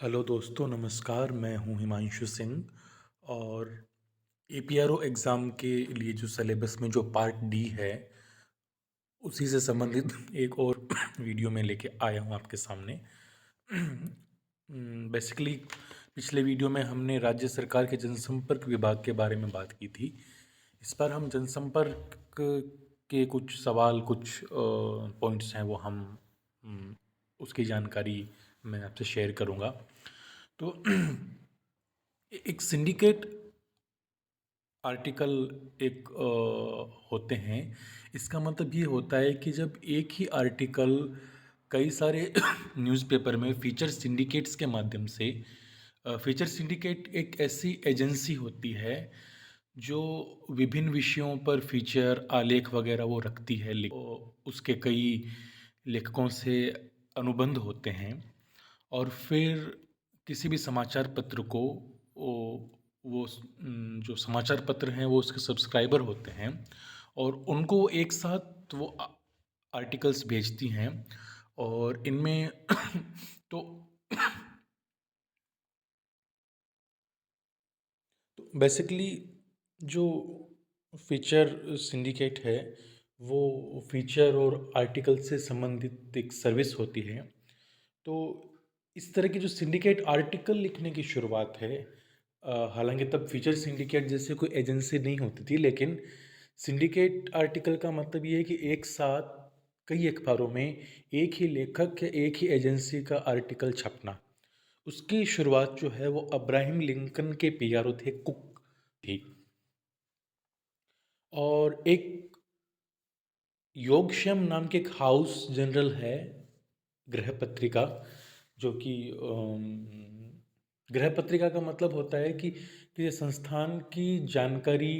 Hello दोस्तों, नमस्कार। मैं हूं हिमांशु सिंह और एपीआरओ एग्ज़ाम के लिए जो सिलेबस में जो पार्ट डी है उसी से संबंधित एक और वीडियो में लेके आया हूं आपके सामने। बेसिकली पिछले वीडियो में हमने राज्य सरकार के जनसंपर्क विभाग के बारे में बात की थी। इस पर हम जनसंपर्क के कुछ सवाल, कुछ पॉइंट्स हैं, वो हम उसकी जानकारी मैं आपसे शेयर करूँगा। तो एक सिंडिकेट आर्टिकल एक होते हैं। इसका मतलब ये होता है कि जब एक ही आर्टिकल कई सारे न्यूज़पेपर में फीचर सिंडिकेट्स के माध्यम से फीचर सिंडिकेट एक ऐसी एजेंसी होती है जो विभिन्न विषयों पर फीचर आलेख वगैरह वो रखती है। उसके कई लेखकों से अनुबंध होते हैं और फिर किसी भी समाचार पत्र को जो समाचार पत्र हैं वो उसके सब्सक्राइबर होते हैं और उनको एक साथ वो आर्टिकल्स भेजती हैं। और इनमें तो बेसिकली जो फीचर सिंडिकेट है वो फीचर और आर्टिकल से संबंधित एक सर्विस होती है। तो इस तरह की जो सिंडिकेट आर्टिकल लिखने की शुरुआत है, हालांकि तब फीचर सिंडिकेट जैसे कोई एजेंसी नहीं होती थी, लेकिन सिंडिकेट आर्टिकल का मतलब ये है कि एक साथ कई अखबारों में एक ही लेखक या एक ही एजेंसी का आर्टिकल छपना। उसकी शुरुआत जो है वो अब्राहम लिंकन के पीआरओ थे, कुक थी। और एक योगक्षेम नाम के एक हाउस जनरल है, गृह पत्रिका, जो कि गृह पत्रिका का मतलब होता है कि संस्थान की जानकारी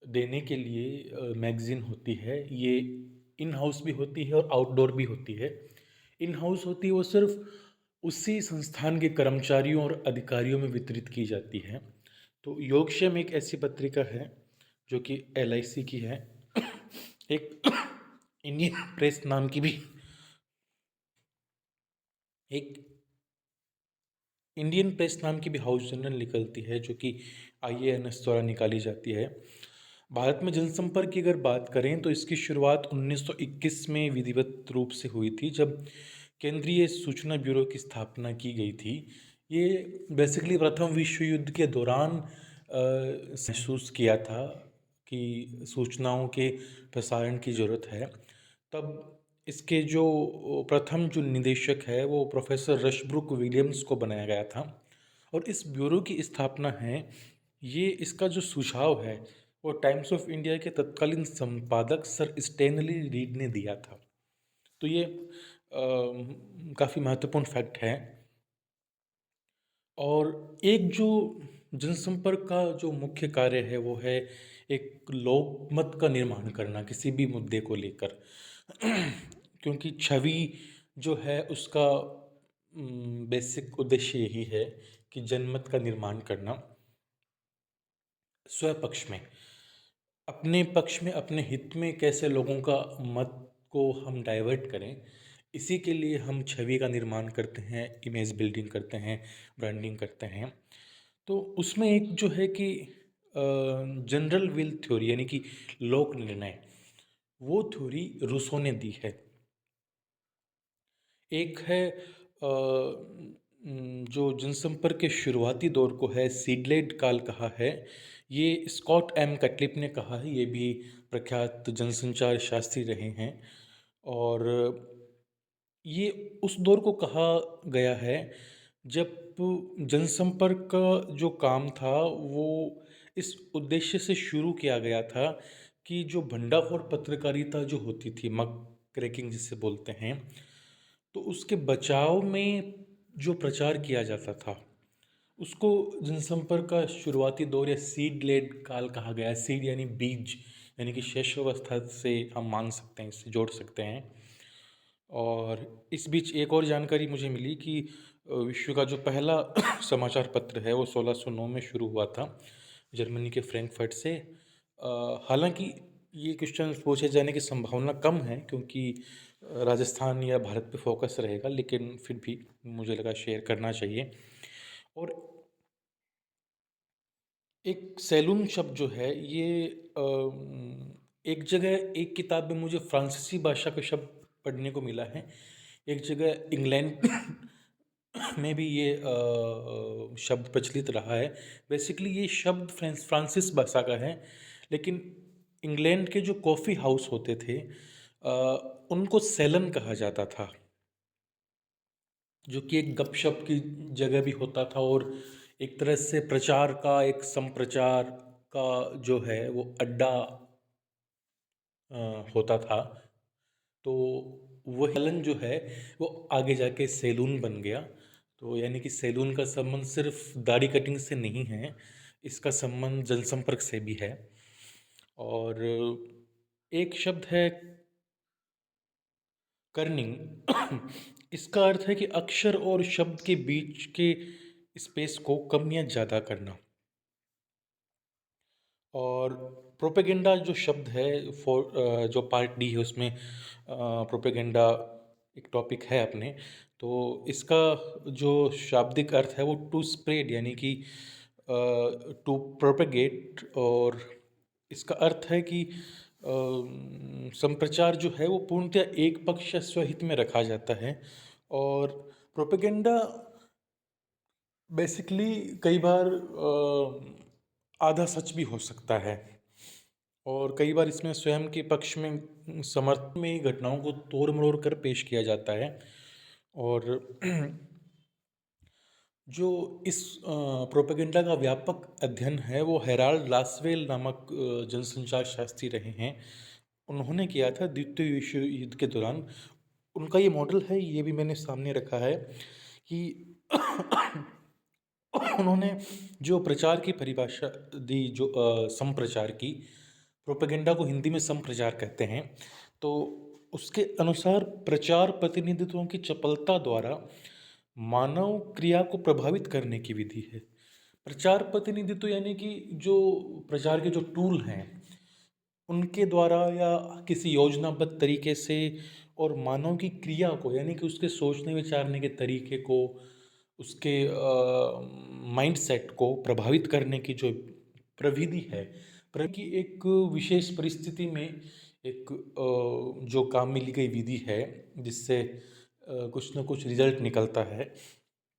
देने के लिए मैगजीन होती है। ये इन हाउस भी होती है और आउटडोर भी होती है। इन हाउस होती है वो सिर्फ उसी संस्थान के कर्मचारियों और अधिकारियों में वितरित की जाती है। तो योगक्षेम एक ऐसी पत्रिका है जो कि एलआईसी की है। एक इंडियन प्रेस नाम की भी एक इंडियन प्रेस नाम की भी हाउस जनरल निकलती है, जो कि आईएएनएस द्वारा निकाली जाती है। भारत में जनसंपर्क की अगर बात करें तो इसकी शुरुआत 1921 में विधिवत रूप से हुई थी, जब केंद्रीय सूचना ब्यूरो की स्थापना की गई थी। ये बेसिकली प्रथम विश्व युद्ध के दौरान महसूस किया था कि सूचनाओं के प्रसारण की ज़रूरत है। तब इसके जो प्रथम जो निदेशक है वो प्रोफेसर रशब्रुक विलियम्स को बनाया गया था। और इस ब्यूरो की स्थापना है, ये इसका जो सुझाव है वो टाइम्स ऑफ इंडिया के तत्कालीन संपादक सर स्टेनली रीड ने दिया था। तो ये काफ़ी महत्वपूर्ण फैक्ट है। और एक जो जनसंपर्क का जो मुख्य कार्य है वो है एक लोकमत का निर्माण करना किसी भी मुद्दे को लेकर। क्योंकि छवि जो है उसका बेसिक उद्देश्य यही है कि जनमत का निर्माण करना। स्वपक्ष में, अपने पक्ष में, अपने हित में कैसे लोगों का मत को हम डाइवर्ट करें, इसी के लिए हम छवि का निर्माण करते हैं, इमेज बिल्डिंग करते हैं, ब्रांडिंग करते हैं। तो उसमें एक जो है कि जनरल विल थ्योरी, यानी कि लोक निर्णय, वो थ्योरी रूसो ने दी है। एक है जो जनसंपर्क के शुरुआती दौर को है सीडलेड काल कहा है। ये स्कॉट एम कैटलिप ने कहा है, ये भी प्रख्यात जनसंचार शास्त्री रहे हैं। और ये उस दौर को कहा गया है जब जनसंपर्क का जो काम था वो इस उद्देश्य से शुरू किया गया था कि जो भंडाफोड़ पत्रकारिता जो होती थी, मक क्रैकिंग जिसे बोलते हैं, तो उसके बचाव में जो प्रचार किया जाता था उसको जनसंपर्क का शुरुआती दौर या सीड लेड काल कहा गया है। सीड यानी बीज, यानी कि शैशवावस्था से हम मान सकते हैं, इससे जोड़ सकते हैं। और इस बीच एक और जानकारी मुझे मिली कि विश्व का जो पहला समाचार पत्र है वो 1609 में शुरू हुआ था, जर्मनी के फ्रैंकफर्ट से। हालांकि ये क्वेश्चन पूछे जाने की संभावना कम है, क्योंकि राजस्थान या भारत पे फोकस रहेगा, लेकिन फिर भी मुझे लगा शेयर करना चाहिए। और एक सैलून शब्द जो है ये एक जगह एक किताब में मुझे फ्रांसीसी भाषा का शब्द पढ़ने को मिला है, एक जगह इंग्लैंड में भी ये शब्द प्रचलित रहा है। बेसिकली ये शब्द फ्रांसिस भाषा का है, लेकिन इंग्लैंड के जो कॉफ़ी हाउस होते थे उनको सैलन कहा जाता था, जो कि एक गपशप की जगह भी होता था और एक तरह से प्रचार का, एक संप्रचार का जो है वो अड्डा होता था। तो वो हेलन जो है वो आगे जाके सैलून बन गया। तो यानी कि सैलून का संबंध सिर्फ दाढ़ी कटिंग से नहीं है, इसका संबंध जनसंपर्क से भी है। और एक शब्द है कर्निंग। इसका अर्थ है कि अक्षर और शब्द के बीच के स्पेस को कम या ज़्यादा करना। और प्रोपेगेंडा जो शब्द है जो पार्ट डी है उसमें प्रोपेगेंडा एक टॉपिक है अपने, तो इसका जो शाब्दिक अर्थ है वो टू स्प्रेड यानी कि टू प्रोपेगेट। और इसका अर्थ है कि संप्रचार जो है वो पूर्णतः एक पक्ष या स्वहित में रखा जाता है। और प्रोपेगेंडा बेसिकली कई बार आधा सच भी हो सकता है, और कई बार इसमें स्वयं के पक्ष में समर्थन में घटनाओं को तोड़ मरोड़ कर पेश किया जाता है। और जो इस प्रोपेगेंडा का व्यापक अध्ययन है वो हेराल्ड लासवेल नामक जनसंचार शास्त्री रहे हैं। उन्होंने किया था द्वितीय विश्व युद्ध के दौरान। उनका ये मॉडल है, ये भी मैंने सामने रखा है कि उन्होंने जो प्रचार की परिभाषा दी, जो संप्रचार की, प्रोपेगेंडा को हिंदी में संप्रचार कहते हैं। तो उसके अनुसार प्रचार प्रतिनिधित्वों की चपलता द्वारा मानव क्रिया को प्रभावित करने की विधि है। प्रचार प्रतिनिधित्व यानी कि जो प्रचार के जो टूल हैं उनके द्वारा या किसी योजनाबद्ध तरीके से, और मानव की क्रिया को यानी कि उसके सोचने विचारने के तरीके को, उसके माइंडसेट को प्रभावित करने की जो प्रविधि है, की एक विशेष परिस्थिति में एक जो काम में ली गई विधि है जिससे कुछ ना कुछ रिजल्ट निकलता है,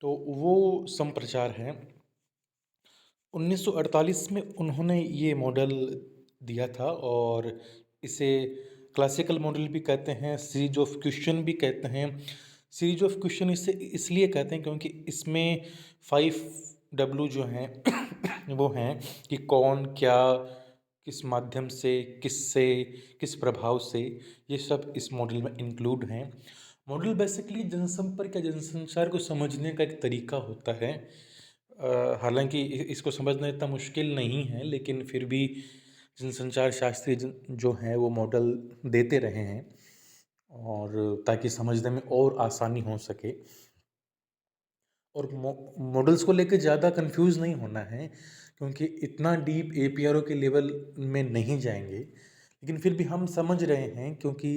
तो वो संप्रचार है। 1948 में उन्होंने ये मॉडल दिया था, और इसे क्लासिकल मॉडल भी कहते हैं, सीरीज ऑफ क्वेश्चन भी कहते हैं। सीरीज ऑफ क्वेश्चन इसे इसलिए कहते हैं क्योंकि इसमें 5W जो हैं वो हैं कि कौन, क्या, किस माध्यम से, किससे, किस प्रभाव से, ये सब इस मॉडल में इंक्लूड हैं। मॉडल बेसिकली जनसंपर्क या जनसंचार को समझने का एक तरीका होता है। हालांकि इसको समझना इतना मुश्किल नहीं है, लेकिन फिर भी जनसंचार शास्त्री जो हैं वो मॉडल देते रहे हैं, और ताकि समझने में और आसानी हो सके। और मॉडल्स को लेकर ज़्यादा कंफ्यूज नहीं होना है, क्योंकि इतना डीप APRO के लेवल में नहीं जाएंगे, लेकिन फिर भी हम समझ रहे हैं क्योंकि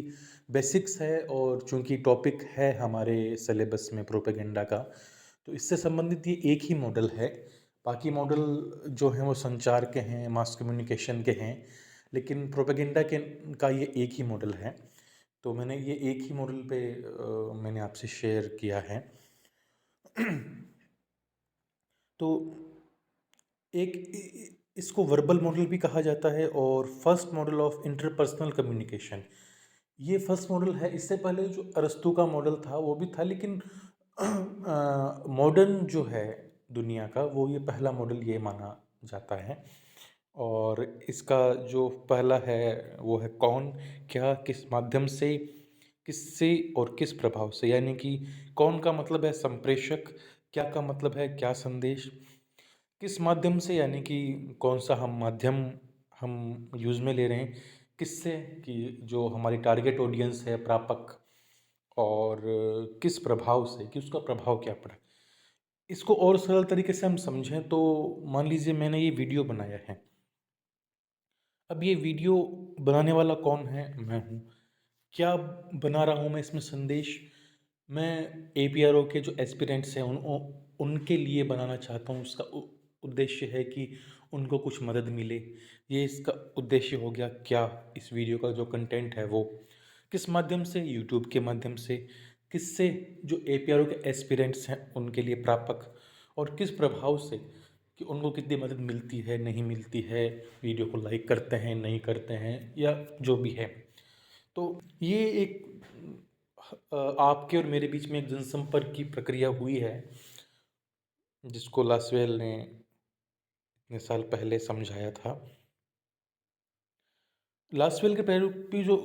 बेसिक्स है, और चूंकि टॉपिक है हमारे सिलेबस में प्रोपेगेंडा का, तो इससे संबंधित ये एक ही मॉडल है। बाकी मॉडल जो हैं वो संचार के हैं, मास कम्युनिकेशन के हैं, लेकिन प्रोपेगेंडा के का ये एक ही मॉडल है। तो मैंने ये एक ही मॉडल पे मैंने आपसे शेयर किया है। तो इसको वर्बल मॉडल भी कहा जाता है, और first model of interpersonal communication, ये फर्स्ट मॉडल है। इससे पहले जो अरस्तु का मॉडल था वो भी था, लेकिन मॉडर्न जो है दुनिया का, वो ये पहला मॉडल ये माना जाता है। और इसका जो पहला है वो है कौन, क्या, किस माध्यम से, किससे और किस प्रभाव से। यानी कि कौन का मतलब है संप्रेषक, क्या का मतलब है क्या संदेश, किस माध्यम से यानी कि कौन सा हम माध्यम हम यूज़ में ले रहे हैं, किससे कि जो हमारी टारगेट ऑडियंस है, प्रापक, और किस प्रभाव से कि उसका प्रभाव क्या पड़ा। इसको और सरल तरीके से हम समझें तो मान लीजिए मैंने ये वीडियो बनाया है। अब ये वीडियो बनाने वाला कौन है? मैं हूँ। क्या बना रहा हूँ मैं इसमें संदेश? मैं एपीआरओ के जो एस्पिरेंट्स हैं उनके लिए बनाना चाहता हूँ। उसका उद्देश्य है कि उनको कुछ मदद मिले। ये इसका उद्देश्य हो गया। क्या इस वीडियो का जो कंटेंट है वो किस माध्यम से? यूट्यूब के माध्यम से। किससे? जो एपीआरओ के एस्पिरेंट्स हैं उनके लिए प्रापक। और किस प्रभाव से कि उनको कितनी मदद मिलती है, नहीं मिलती है, वीडियो को लाइक करते हैं, नहीं करते हैं, या जो भी है। तो ये एक आपके और मेरे बीच में एक जनसंपर्क की प्रक्रिया हुई है, जिसको लासवेल ने इतने साल पहले समझाया था। लासवेल के प्रारूप की जो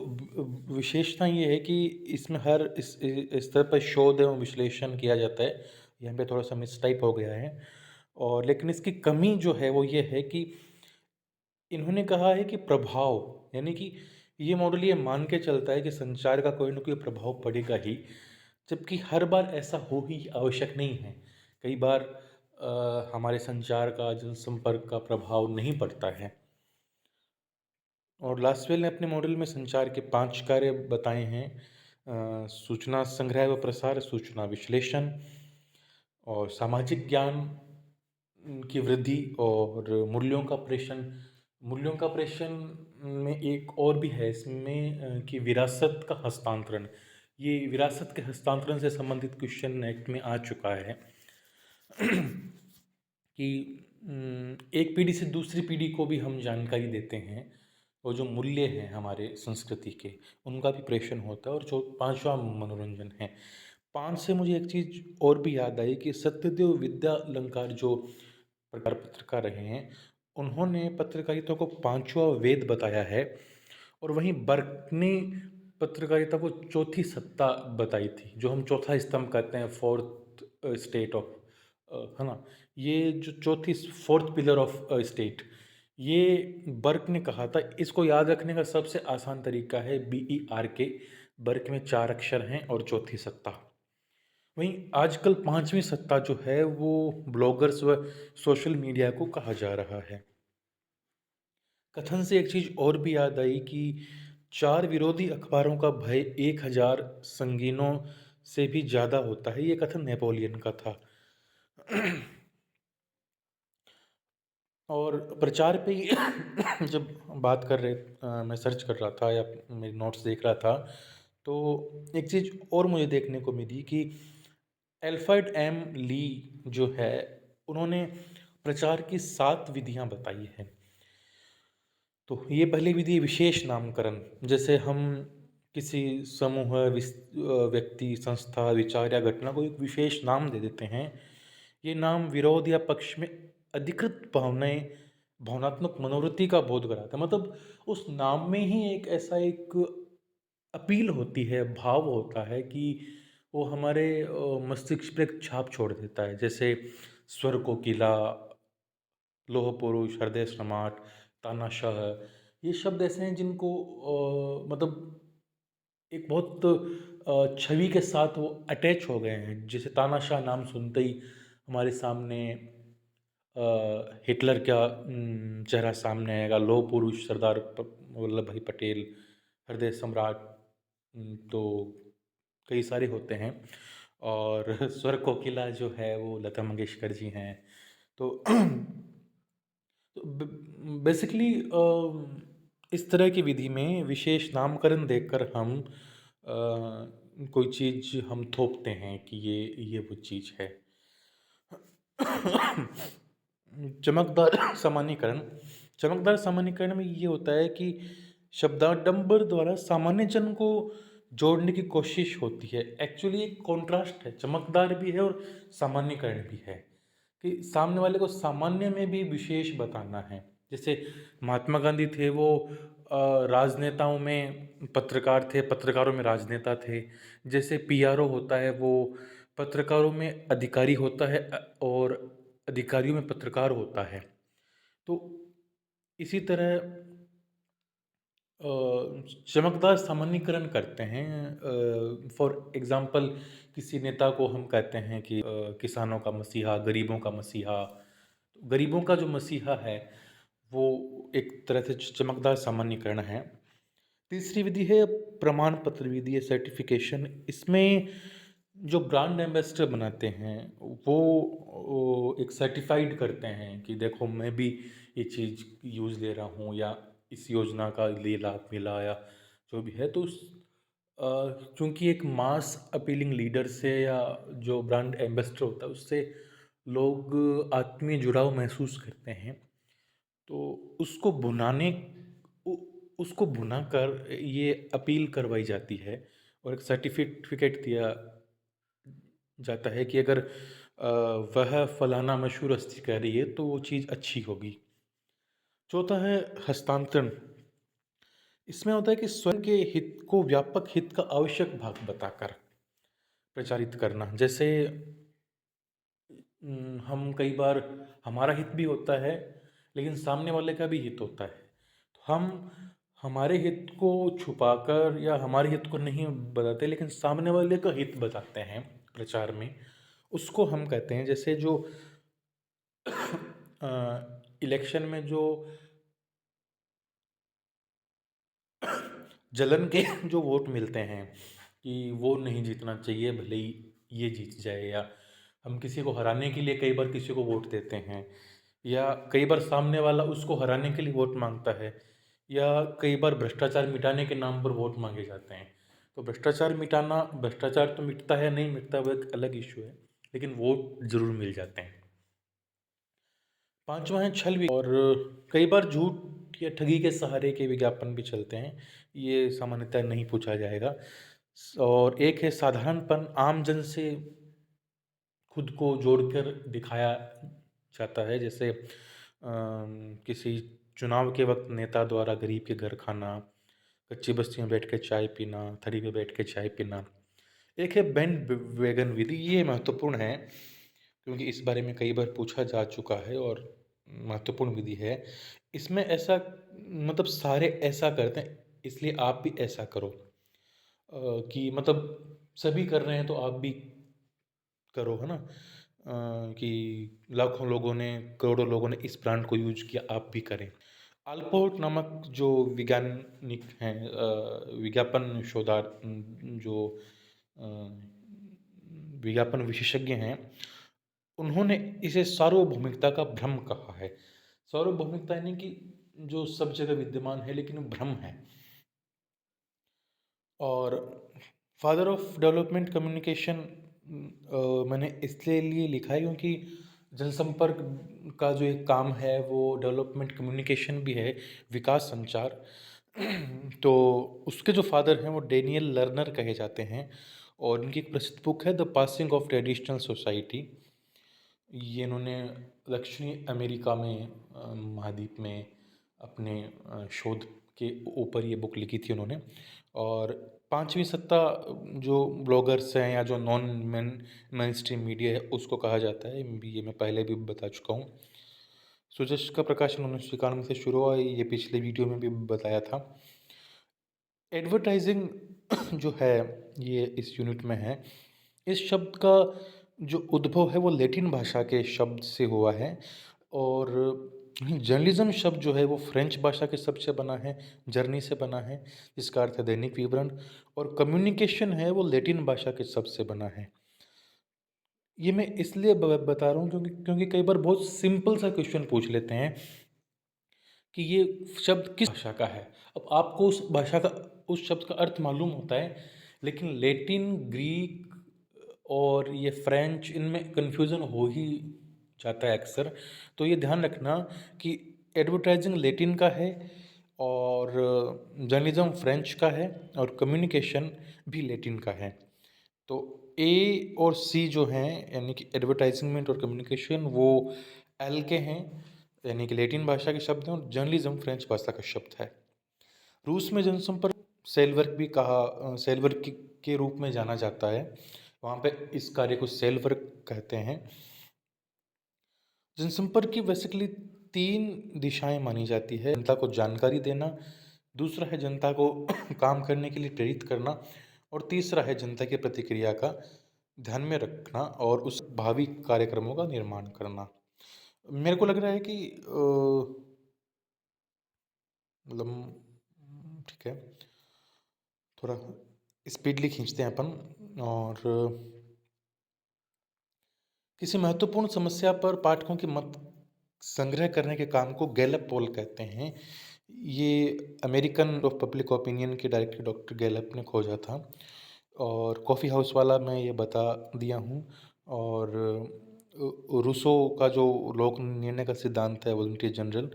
विशेषता ये है कि इसमें हर इस तरह पर शोध एवं विश्लेषण किया जाता है। यहाँ पे थोड़ा सा मिसटाइप हो गया है। और लेकिन इसकी कमी जो है वो ये है कि इन्होंने कहा है कि प्रभाव, यानी कि ये मॉडल ये मान के चलता है कि संचार का कोई ना कोई प्रभाव पड़ेगा ही, जबकि हर बार ऐसा हो ही आवश्यक नहीं है। कई बार हमारे संचार का, जनसंपर्क का प्रभाव नहीं पड़ता है। और लासवेल ने अपने मॉडल में संचार के 5 कार्य बताए हैं। सूचना संग्रह व प्रसार, सूचना विश्लेषण, और सामाजिक ज्ञान की वृद्धि, और मूल्यों का प्रेषण। मूल्यों का प्रेषण में एक और भी है इसमें, कि विरासत का हस्तांतरण। ये विरासत के हस्तांतरण से संबंधित क्वेश्चन नेक्स्ट में आ चुका है कि एक पीढ़ी से दूसरी पीढ़ी को भी हम जानकारी देते हैं, और जो मूल्य हैं हमारे संस्कृति के, उनका भी प्रेषण होता है। और जो 5वां मनोरंजन है। 5 से मुझे एक चीज़ और भी याद आई कि सत्यदेव विद्यालंकार जो प्रकार पत्रकार रहे हैं, उन्होंने पत्रकारिता को 5वां वेद बताया है। और वहीं बर्क ने पत्रकारिता को चौथी सत्ता बताई थी, जो हम चौथा स्तंभ कहते हैं, फोर्थ स्टेट ऑफ, है ना। ये जो चौथी, फोर्थ पिलर ऑफ स्टेट, ये बर्क ने कहा था। इसको याद रखने का सबसे आसान तरीका है BERK। बर्क में 4 अक्षर हैं और चौथी सत्ता। वहीं आजकल 5वीं सत्ता जो है वो ब्लॉगर्स व सोशल मीडिया को कहा जा रहा है। कथन से एक चीज़ और भी याद आई कि 4 विरोधी अखबारों का भय 1000 संगीनों से भी ज़्यादा होता है। ये कथन नेपोलियन का था। और प्रचार पे ही जब बात कर रहे, मैं सर्च कर रहा था या मेरे नोट्स देख रहा था, तो एक चीज़ और मुझे देखने को मिली कि एल्फ्रेड एम ली जो है, उन्होंने प्रचार की 7 विधियां बताई हैं। तो ये पहली विधि विशेष नामकरण। जैसे हम किसी समूह, व्यक्ति, संस्था, विचार या घटना को एक विशेष नाम दे देते हैं। ये नाम विरोध या पक्ष में अधिकृत भावनाएं, भावनात्मक मनोवृत्ति का बोध कराता है। मतलब उस नाम में ही एक ऐसा एक अपील होती है, भाव होता है कि वो हमारे मस्तिष्क पे एक छाप छोड़ देता है। जैसे स्वर कोकिला, लोह पुरुष, हृदय सम्राट, तानाशाह, ये शब्द ऐसे हैं जिनको मतलब एक बहुत छवि के साथ वो अटैच हो गए हैं। जैसे तानाशाह नाम सुनते ही हमारे सामने हिटलर का चेहरा सामने आएगा। लौह पुरुष सरदार वल्लभ भाई पटेल, हृदय सम्राट, तो कई सारे होते हैं। और स्वर कोकिला जो है वो लता मंगेशकर जी हैं। तो बेसिकली इस तरह की विधि में विशेष नामकरण देकर हम कोई चीज़ हम थोपते हैं कि ये वो चीज़ है। चमकदार सामान्यीकरण। चमकदार सामान्यीकरण में ये होता है कि शब्दाडंबर द्वारा सामान्य जन को जोड़ने की कोशिश होती है। एक्चुअली एक कॉन्ट्रास्ट है, चमकदार भी है और सामान्यीकरण भी है, कि सामने वाले को सामान्य में भी विशेष बताना है। जैसे महात्मा गांधी थे, वो राजनेताओं में पत्रकार थे, पत्रकारों में राजनेता थे। जैसे पीआरओ होता है, वो पत्रकारों में अधिकारी होता है, और अधिकारियों में पत्रकार होता है। तो इसी तरह चमकदार सामान्यीकरण करते हैं। फॉर एग्जांपल किसी नेता को हम कहते हैं कि किसानों का मसीहा, गरीबों का मसीहा। गरीबों का जो मसीहा है वो एक तरह से चमकदार सामान्यीकरण है। तीसरी विधि है प्रमाण पत्र विधि या सर्टिफिकेशन। इसमें जो ब्रांड एम्बेसडर बनाते हैं वो एक सर्टिफाइड करते हैं कि देखो मैं भी ये चीज़ यूज़ ले रहा हूँ या इस योजना का लिए लाभ मिला या जो भी है। तो चूंकि एक मास अपीलिंग लीडर से या जो ब्रांड एम्बेसडर होता है उससे लोग आत्मीय जुड़ाव महसूस करते हैं। तो उसको भुनाने उ उसको भुनाकर ये अपील करवाई जाती है और एक सर्टिफ़िकेट दिया जाता है कि अगर वह फलाना मशहूर हस्ती कह रही है तो वो चीज़ अच्छी होगी। चौथा है हस्तांतरण। इसमें होता है कि स्वयं के हित को व्यापक हित का आवश्यक भाग बताकर प्रचारित करना। जैसे हम कई बार हमारा हित भी होता है लेकिन सामने वाले का भी हित होता है। तो हम हमारे हित को छुपाकर या हमारे हित को नहीं बताते लेकिन सामने वाले का हित बताते हैं प्रचार में। उसको हम कहते हैं जैसे जो इलेक्शन में जो जलन के जो वोट मिलते हैं कि वो नहीं जीतना चाहिए भले ही ये जीत जाए, या हम किसी को हराने के लिए कई बार किसी को वोट देते हैं, या कई बार सामने वाला उसको हराने के लिए वोट मांगता है, या कई बार भ्रष्टाचार मिटाने के नाम पर वोट मांगे जाते हैं। तो भ्रष्टाचार तो मिटता है नहीं मिटता वो एक अलग इशू है, लेकिन वोट जरूर मिल जाते हैं। पांचवा है छल और कई बार झूठ या ठगी के सहारे के विज्ञापन भी चलते हैं। ये सामान्यतः नहीं पूछा जाएगा। और एक है साधारणपन, आम जन से खुद को जोड़कर दिखाया जाता है। जैसे किसी चुनाव के वक्त नेता द्वारा गरीब के घर खाना, कच्ची बस्ती में बैठ के चाय पीना, थड़ी पे बैठ के चाय पीना। एक है बैंड वैगन विधि। ये महत्वपूर्ण है क्योंकि इस बारे में कई बार पूछा जा चुका है और महत्वपूर्ण विधि है। इसमें ऐसा मतलब सारे ऐसा करते हैं इसलिए आप भी ऐसा करो। कि मतलब सभी कर रहे हैं तो आप भी करो, है ना? कि लाखों लोगों ने करोड़ों लोगों ने इस ब्रांड को यूज किया, आप भी करें। अल्पोर्ट नामक जो वैज्ञानिक हैं, विज्ञापन शोधार जो अ, विज्ञापन विशेषज्ञ हैं, उन्होंने इसे सार्वभौमिकता का भ्रम कहा है। सार्वभौमिकता यानी कि जो सब जगह विद्यमान है लेकिन वो भ्रम है। और फादर ऑफ डेवलपमेंट कम्युनिकेशन मैंने इसलिए लिए लिखा है क्योंकि जनसंपर्क का जो एक काम है वो डेवलपमेंट कम्युनिकेशन भी है, विकास संचार। तो उसके जो फादर हैं वो डेनियल लर्नर कहे जाते हैं और इनकी एक प्रसिद्ध बुक है the passing of traditional society. ये इन्होंने दक्षिणी अमेरिका में महाद्वीप में अपने शोध के ऊपर ये बुक लिखी थी उन्होंने। और पांचवी सत्ता जो ब्लॉगर्स हैं या जो नॉन मेन स्ट्रीम मीडिया है उसको कहा जाता है। ये मैं पहले भी बता चुका हूँ। सूरज का प्रकाशन 1991 से शुरू हुआ, ये पिछले वीडियो में भी बताया था। एडवर्टाइजिंग जो है ये इस यूनिट में है। इस शब्द का जो उद्भव है वो लैटिन भाषा के शब्द से हुआ है। और जर्नलिज्म शब्द जो है वो फ्रेंच भाषा के शब्द से बना है, जर्नी से बना है, जिसका अर्थ है दैनिक विवरण। और कम्युनिकेशन है वो लैटिन भाषा के शब्द से बना है। ये मैं इसलिए बता रहा हूँ क्योंकि कई बार बहुत सिंपल सा क्वेश्चन पूछ लेते हैं कि ये शब्द किस भाषा का है। अब आपको उस शब्द का अर्थ मालूम होता है, लेकिन लैटिन, ग्रीक और ये फ्रेंच, इनमें कन्फ्यूज़न हो ही जाता है अक्सर। तो ये ध्यान रखना कि एडवर्टाइजिंग लैटिन का है और जर्नलिज्म फ्रेंच का है और कम्युनिकेशन भी लैटिन का है। तो ए और सी जो हैं यानी कि एडवर्टाइजमेंट और कम्युनिकेशन वो एल के हैं, यानी कि लैटिन भाषा के शब्द हैं, और जर्नलिज्म फ्रेंच भाषा का शब्द है। रूस में जनसंपर्क सेल वर्क भी सेल वर्क के रूप में जाना जाता है। वहाँ पे इस कार्य को सेल वर्क कहते हैं। जनसंपर्क की बेसिकली तीन दिशाएं मानी जाती है। जनता को जानकारी देना, दूसरा है जनता को काम करने के लिए प्रेरित करना, और तीसरा है जनता की प्रतिक्रिया का ध्यान में रखना और उस भावी कार्यक्रमों का निर्माण करना। मेरे को लग रहा है कि मतलब ठीक है। थोड़ा स्पीडली खींचते हैं अपन। और किसी महत्वपूर्ण समस्या पर पाठकों के मत संग्रह करने के काम को गैलप पोल कहते हैं। ये अमेरिकन ऑफ पब्लिक ओपिनियन के डायरेक्टर डॉक्टर गैलप ने खोजा था, और कॉफ़ी हाउस वाला मैं ये बता दिया हूँ। और रूसो का जो लोक निर्णय का सिद्धांत है, वॉलंटरी जनरल,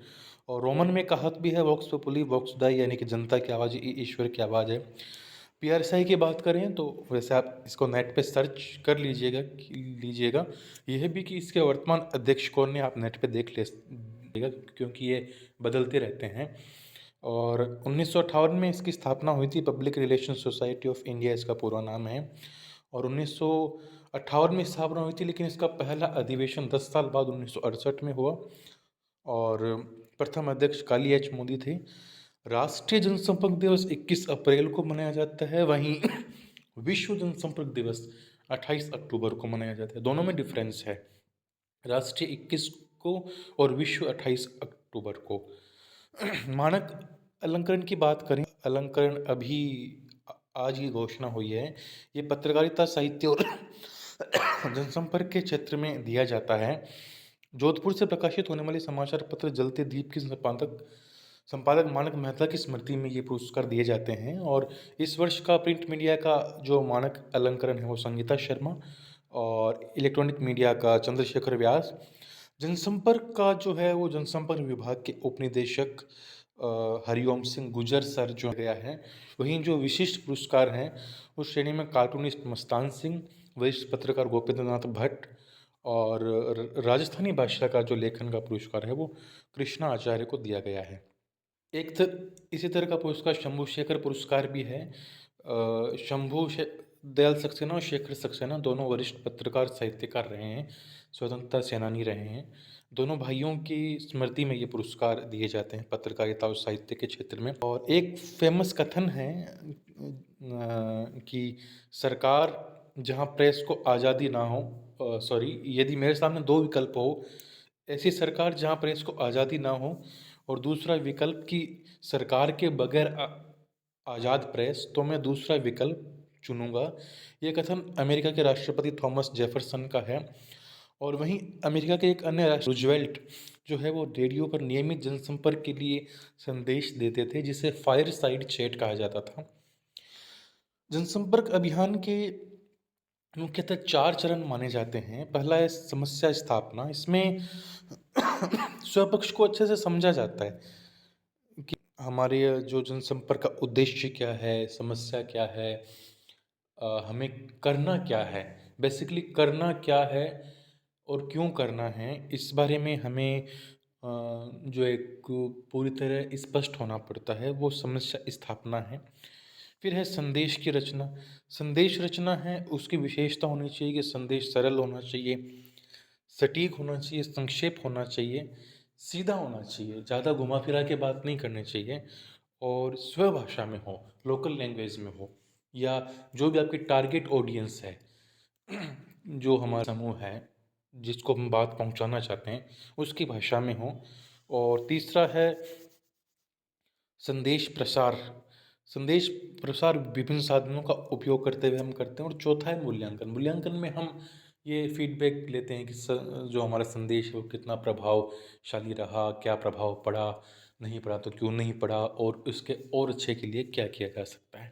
और रोमन में कहावत भी है, वॉक्स पोपुली वॉक्स दाई, यानी कि जनता की आवाज़ ईश्वर की आवाज़ है। पीआरएसआई की बात करें तो वैसे आप इसको नेट पे सर्च कर लीजिएगा। यह भी कि इसके वर्तमान अध्यक्ष कौन है, आप नेट पे देख लीजिएगा, क्योंकि ये बदलते रहते हैं। और 1958 में इसकी स्थापना हुई थी, public relation society of India इसका पूरा नाम है। और 1958 में स्थापना हुई थी, लेकिन इसका पहला अधिवेशन 10 साल बाद 1968 में हुआ, और प्रथम अध्यक्ष काली एच मोदी थे। राष्ट्रीय जनसंपर्क दिवस 21 अप्रैल को मनाया जाता है, वहीं विश्व जनसंपर्क दिवस 28 अक्टूबर को मनाया जाता है। दोनों में डिफरेंस है, राष्ट्रीय 21 को और विश्व 28 अक्टूबर को। मानक अलंकरण की बात करें, अलंकरण अभी आज ही घोषणा हुई है। ये पत्रकारिता, साहित्य और जनसंपर्क के क्षेत्र में दिया जाता है। जोधपुर से प्रकाशित होने वाले समाचार पत्र जलते दीप के संपादक मानक मेहता की स्मृति में ये पुरस्कार दिए जाते हैं। और इस वर्ष का प्रिंट मीडिया का जो मानक अलंकरण है वो संगीता शर्मा, और इलेक्ट्रॉनिक मीडिया का चंद्रशेखर व्यास। जनसंपर्क का जो है वो जनसंपर्क विभाग के उपनिदेशक हरिओम सिंह गुजर सर जो गया है। वहीं जो विशिष्ट पुरस्कार हैं उस श्रेणी में कार्टूनिस्ट मस्तान सिंह, वरिष्ठ पत्रकार गोपेंद्र नाथ भट्ट, और राजस्थानी भाषा का जो लेखन का पुरस्कार है वो कृष्णा आचार्य को दिया गया है। इसी तरह का पुरस्कार शंभू शेखर पुरस्कार भी है। दयाल सक्सेना और शेखर सक्सेना दोनों वरिष्ठ पत्रकार, साहित्यकार रहे हैं, स्वतंत्रता सेनानी रहे हैं। दोनों भाइयों की स्मृति में ये पुरस्कार दिए जाते हैं पत्रकारिता और साहित्य के क्षेत्र में। और एक फेमस कथन है कि सरकार जहाँ प्रेस को आज़ादी ना हो, सॉरी, यदि मेरे सामने दो विकल्प हो, ऐसी सरकार जहाँ प्रेस को आज़ादी ना हो, और दूसरा विकल्प कि सरकार के बगैर आज़ाद प्रेस, तो मैं दूसरा विकल्प चुनूंगा। ये कथन अमेरिका के राष्ट्रपति थॉमस जेफरसन का है। और वहीं अमेरिका के एक अन्य राष्ट्र रूजवेल्ट जो है वो रेडियो पर नियमित जनसंपर्क के लिए संदेश देते थे, जिसे फायर साइड चैट कहा जाता था। जनसंपर्क अभियान के मुख्यतः 4 चरण माने जाते हैं। पहला है समस्या स्थापना। इसमें स्वपक्ष को अच्छे से समझा जाता है कि हमारे जो जनसंपर्क का उद्देश्य क्या है, समस्या क्या है, हमें करना क्या है, बेसिकली करना क्या है और क्यों करना है, इस बारे में हमें जो एक पूरी तरह स्पष्ट होना पड़ता है, वो समस्या स्थापना है। फिर है संदेश की रचना। संदेश रचना है, उसकी विशेषता होनी चाहिए कि संदेश सरल होना चाहिए, सटीक होना चाहिए, संक्षेप होना चाहिए, सीधा होना चाहिए, ज़्यादा घुमा फिरा के बात नहीं करनी चाहिए, और स्वभाषा में हो, लोकल लैंग्वेज में हो, या जो भी आपकी टारगेट ऑडियंस है, जो हमारा समूह है जिसको हम बात पहुंचाना चाहते हैं, उसकी भाषा में हो। और तीसरा है संदेश प्रसार। संदेश प्रसार विभिन्न साधनों का उपयोग करते हुए हम करते हैं। और चौथा है मूल्यांकन। मूल्यांकन में हम ये फीडबैक लेते हैं कि जो हमारा संदेश है वो कितना प्रभावशाली रहा, क्या प्रभाव पड़ा, नहीं पड़ा तो क्यों नहीं पड़ा, और उसके और अच्छे के लिए क्या किया जा सकता है।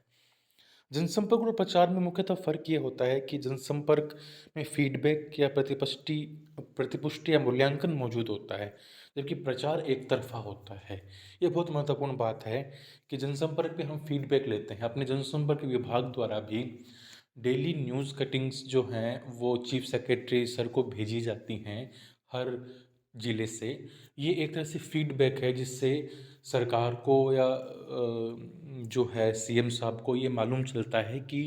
जनसंपर्क और प्रचार में मुख्यतः फ़र्क ये होता है कि जनसंपर्क में फीडबैक या प्रतिपुष्टि या मूल्यांकन मौजूद होता है, जबकि प्रचार एक तरफा होता है। ये बहुत महत्वपूर्ण बात है कि जनसंपर्क पे हम फीडबैक लेते हैं। अपने जनसंपर्क विभाग द्वारा भी डेली न्यूज़ कटिंग्स जो हैं वो चीफ सेक्रेटरी सर को भेजी जाती हैं हर ज़िले से। ये एक तरह से फीडबैक है जिससे सरकार को या जो है सीएम साहब को ये मालूम चलता है कि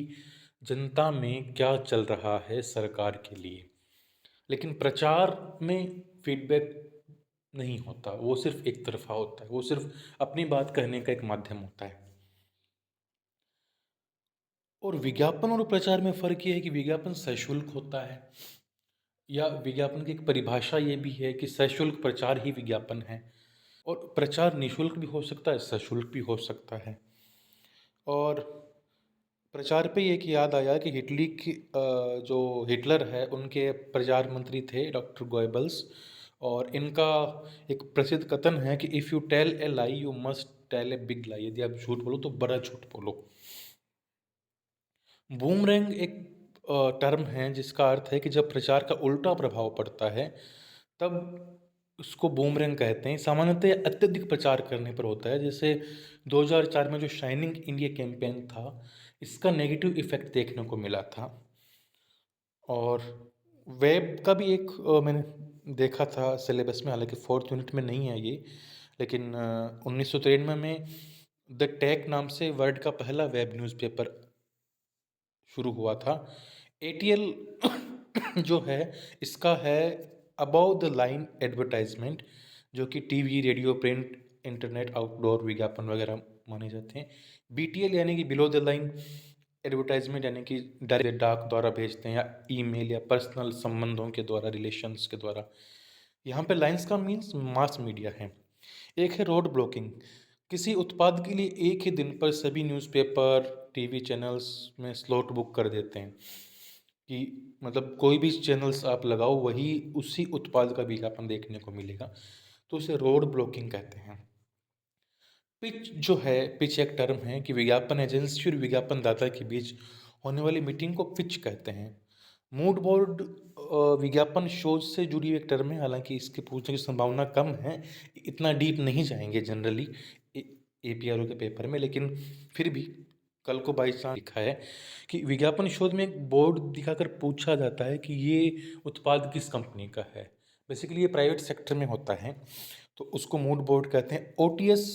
जनता में क्या चल रहा है सरकार के लिए। लेकिन प्रचार में फीडबैक नहीं होता, वो सिर्फ एक तरफा होता है, वो सिर्फ अपनी बात कहने का एक माध्यम होता है। और विज्ञापन और प्रचार में फ़र्क ये है कि विज्ञापन सशुल्क होता है, या विज्ञापन की एक परिभाषा ये भी है कि सशुल्क प्रचार ही विज्ञापन है। और प्रचार निःशुल्क भी हो सकता है, सशुल्क भी हो सकता है। और प्रचार पे एक याद आया कि जो हिटलर है उनके प्रचार मंत्री थे डॉक्टर गोएबल्स। और इनका एक प्रसिद्ध कथन है कि if you tell a lie you must tell a big lie. यदि आप झूठ बोलो तो बड़ा झूठ बोलो। बूमरैंग एक टर्म है जिसका अर्थ है कि जब प्रचार का उल्टा प्रभाव पड़ता है तब उसको बूमरैंग कहते हैं। सामान्यतः अत्यधिक प्रचार करने पर होता है, जैसे 2004 में जो शाइनिंग इंडिया कैंपेन था, इसका नेगेटिव इफेक्ट देखने को मिला था। और वेब का भी एक मैंने देखा था सिलेबस में, हालांकि फोर्थ यूनिट में नहीं है ये, लेकिन 1993 में द टेक नाम से वर्ल्ड का पहला वेब न्यूज़पेपर शुरू हुआ था। एटीएल जो है इसका है अबव द लाइन एडवर्टाइजमेंट, जो कि TV, radio, print, internet, outdoor विज्ञापन वगैरह माने जाते हैं। बीटीएल यानी कि बिलो द लाइन एडवर्टाइजमेंट, यानी कि डायरेक्ट डाक द्वारा भेजते हैं या ईमेल या पर्सनल संबंधों के द्वारा, रिलेशंस के द्वारा। यहाँ पे लाइंस का मीन्स मास मीडिया है। एक है रोड ब्लॉकिंग। किसी उत्पाद के लिए एक ही दिन पर सभी न्यूज़पेपर, टीवी चैनल्स में स्लॉट बुक कर देते हैं कि मतलब कोई भी चैनल्स आप लगाओ वही उसी उत्पाद का विज्ञापन देखने को मिलेगा, तो उसे रोड ब्लॉकिंग कहते हैं। पिच जो है, पिच एक टर्म है कि विज्ञापन एजेंसी और विज्ञापन दाता के बीच होने वाली मीटिंग को पिच कहते हैं। मूड बोर्ड विज्ञापन शोज से जुड़ी एक टर्म है, हालांकि इसके पूछने की संभावना कम है, इतना डीप नहीं जाएंगे जनरली एपीआरओ के पेपर में, लेकिन फिर भी कल को बाई चांस लिखा है कि विज्ञापन शोध में एक बोर्ड दिखाकर पूछा जाता है कि ये उत्पाद किस कंपनी का है। बेसिकली ये प्राइवेट सेक्टर में होता है, तो उसको मूड बोर्ड कहते हैं। ओटीएस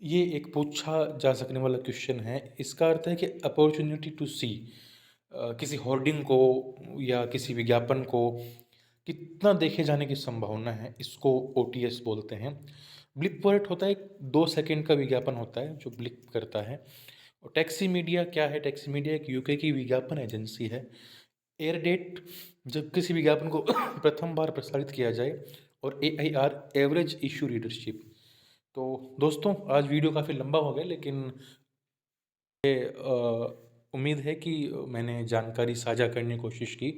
ये एक पूछा जा सकने वाला क्वेश्चन है। इसका अर्थ है कि अपॉर्चुनिटी टू सी, किसी होर्डिंग को या किसी विज्ञापन को कितना देखे जाने की संभावना है, इसको ओटीएस बोलते हैं। ब्लिप वर्ट होता है, 2 सेकंड का विज्ञापन होता है जो ब्लिप करता है। और टैक्सी मीडिया क्या है? टैक्सी मीडिया एक यूके की विज्ञापन एजेंसी है। एयर डेट, जब किसी विज्ञापन को प्रथम बार प्रसारित किया जाए। और एआईआर, एवरेज इशू रीडरशिप। तो दोस्तों, आज वीडियो काफ़ी लंबा हो गया, लेकिन उम्मीद है कि मैंने जानकारी साझा करने की कोशिश की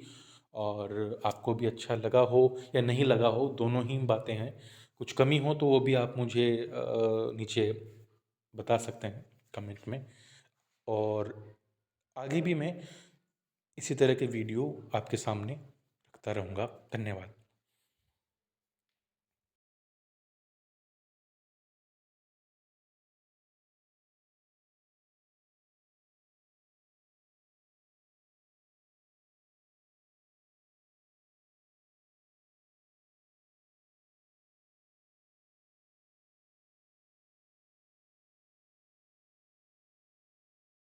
और आपको भी अच्छा लगा हो या नहीं लगा हो, दोनों ही बातें हैं। कुछ कमी हो तो वो भी आप मुझे नीचे बता सकते हैं कमेंट में। और आगे भी मैं इसी तरह के वीडियो आपके सामने रखता रहूँगा। धन्यवाद।